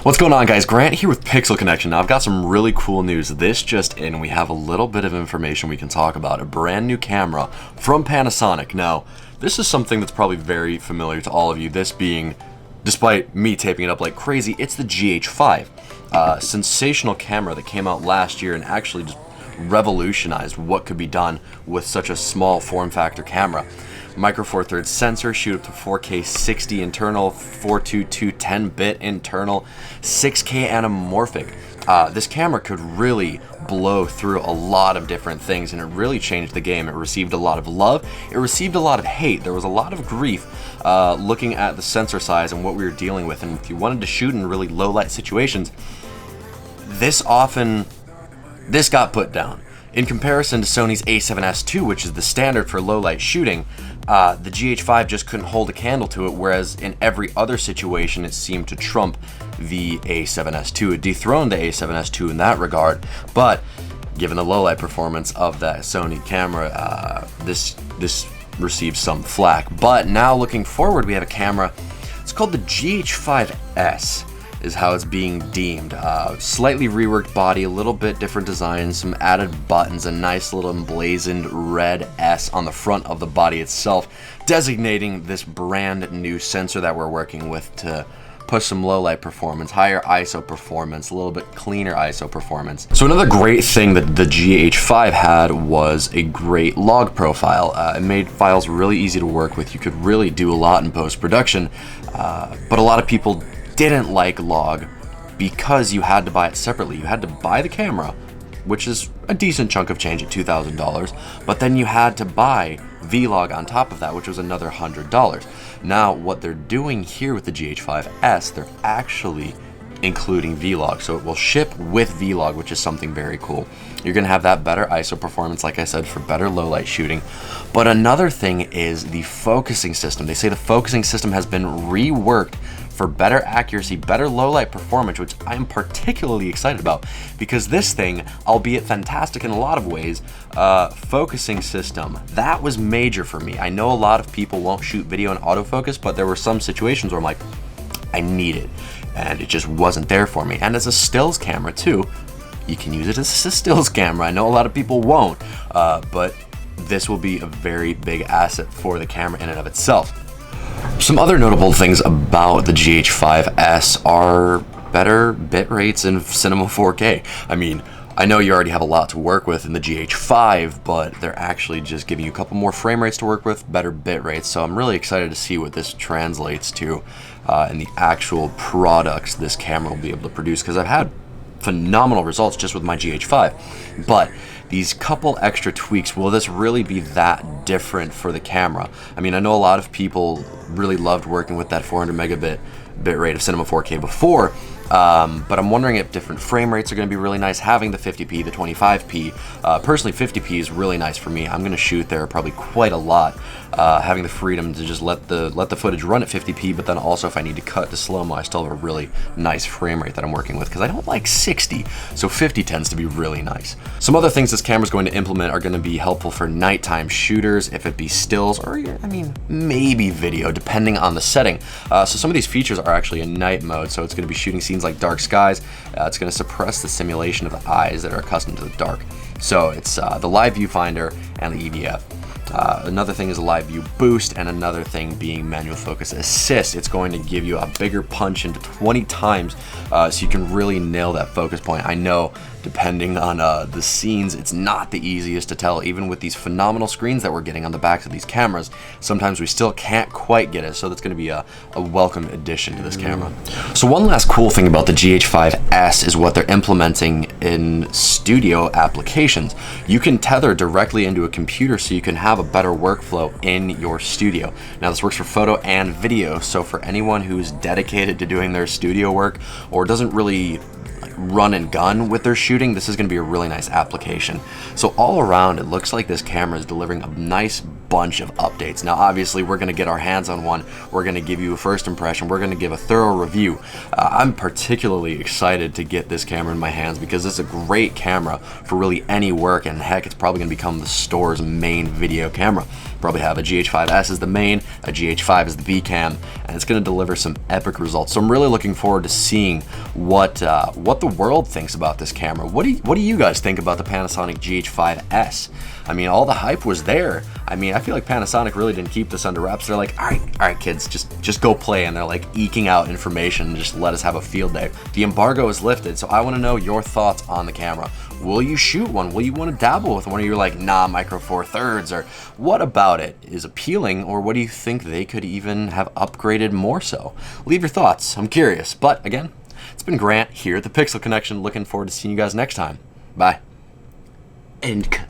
What's going on, guys? Grant here with Pixel Connection. Now I've got some really cool news. This just in, we have a little bit of information we can talk about. A brand new camera from Panasonic. Now, this is something that's probably very familiar to all of you. This being, despite me taping it up like crazy, it's the GH5. Sensational camera that came out last year and actually just revolutionized what could be done with such a small form factor camera. Micro Four Thirds sensor, shoot up to 4K 60 internal, 422 10-bit internal, 6K anamorphic. This camera could really blow through a lot of different things, and it really changed the game. It received a lot of love, it received a lot of hate. There was a lot of grief looking at the sensor size and what we were dealing with, and if you wanted to shoot in really low light situations, this got put down. In comparison to Sony's A7S II, which is the standard for low light shooting, the GH5 just couldn't hold a candle to it, whereas in every other situation it seemed to trump the A7S II. It dethroned the A7S II in that regard, but given the low light performance of that Sony camera, this received some flack. But now looking forward, we have a camera, it's called the GH5S. Is how it's being deemed. Slightly reworked body, a little bit different design, some added buttons, a nice little emblazoned red S on the front of the body itself, designating this brand new sensor that we're working with to push some low light performance, higher ISO performance, a little bit cleaner ISO performance. So another great thing that the GH5 had was a great log profile. It made files really easy to work with. You could really do a lot in post-production, but a lot of people didn't like log because you had to buy it separately. You had to buy the camera, which is a decent chunk of change at $2,000, but then you had to buy vlog on top of that, which was another $100. Now what they're doing here with the GH5S, they're actually including vlog, so it will ship with vlog, which is something very cool. You're gonna have that better ISO performance, like I said, for better low light shooting. But another thing is the focusing system. They say the focusing system has been reworked for better accuracy, better low light performance, which I'm particularly excited about, because this thing, albeit fantastic in a lot of ways, focusing system, that was major for me. I know a lot of people won't shoot video in autofocus, but there were some situations where I'm like, I need it, and it just wasn't there for me. And as a stills camera too, you can use it as a stills camera. I know a lot of people won't, but this will be a very big asset for the camera in and of itself. Some other notable things about the GH5S are better bit rates in Cinema 4K. I mean, I know you already have a lot to work with in the GH5, but they're actually just giving you a couple more frame rates to work with, better bit rates. So I'm really excited to see what this translates to in the actual products this camera will be able to produce, because I've had phenomenal results just with my GH5. But these couple extra tweaks, will this really be that different for the camera? I mean, I know a lot of people really loved working with that 400 megabit bit rate of Cinema 4K before, but I'm wondering if different frame rates are going to be really nice. Having the 50p, the 25p, personally 50p is really nice for me. I'm going to shoot there probably quite a lot, having the freedom to just let the footage run at 50p, but then also if I need to cut to slow-mo, I still have a really nice frame rate that I'm working with, because I don't like 60, so 50 tends to be really nice. Some other things this camera is going to implement are going to be helpful for nighttime shooters, if it be stills, or I mean, maybe video, depending on the setting. So some of these features are actually in night mode, so it's going to be shooting scenes like dark skies. It's going to suppress the simulation of the eyes that are accustomed to the dark. So it's the live viewfinder and the EVF. Another thing is a live view boost, and another thing being manual focus assist. It's going to give you a bigger punch into 20 times, so you can really nail that focus point. I know, depending on the scenes, it's not the easiest to tell. Even with these phenomenal screens that we're getting on the backs of these cameras, sometimes we still can't quite get it, so that's going to be a welcome addition to this camera. So one last cool thing about the GH5S is what they're implementing in studio applications. You can tether directly into a computer, so you can have a better workflow in your studio. Now this works for photo and video, so for anyone who's dedicated to doing their studio work or doesn't really run and gun with their shooting, this is going to be a really nice application. So all around, it looks like this camera is delivering a nice bunch of updates. Now obviously we're going to get our hands on one, we're going to give you a first impression, we're going to give a thorough review. I'm particularly excited to get this camera in my hands because it's a great camera for really any work, and heck, it's probably going to become the store's main video camera. Probably have a GH5S as the main, a GH5 as the V cam, and it's going to deliver some epic results. So I'm really looking forward to seeing what the world thinks about this camera. What do you guys think about the Panasonic GH5S? I mean, all the hype was there. I mean, I feel like Panasonic really didn't keep this under wraps. They're like, all right, kids, just go play, and they're like eking out information and just let us have a field day. The embargo is lifted, so I want to know your thoughts on the camera. Will you shoot one? Will you want to dabble with one? Or you're like, nah, Micro Four Thirds, or what about it is appealing, or what do you think they could even have upgraded more so? Leave your thoughts. I'm curious. But again, it's been Grant here at the Pixel Connection. Looking forward to seeing you guys next time. Bye. End.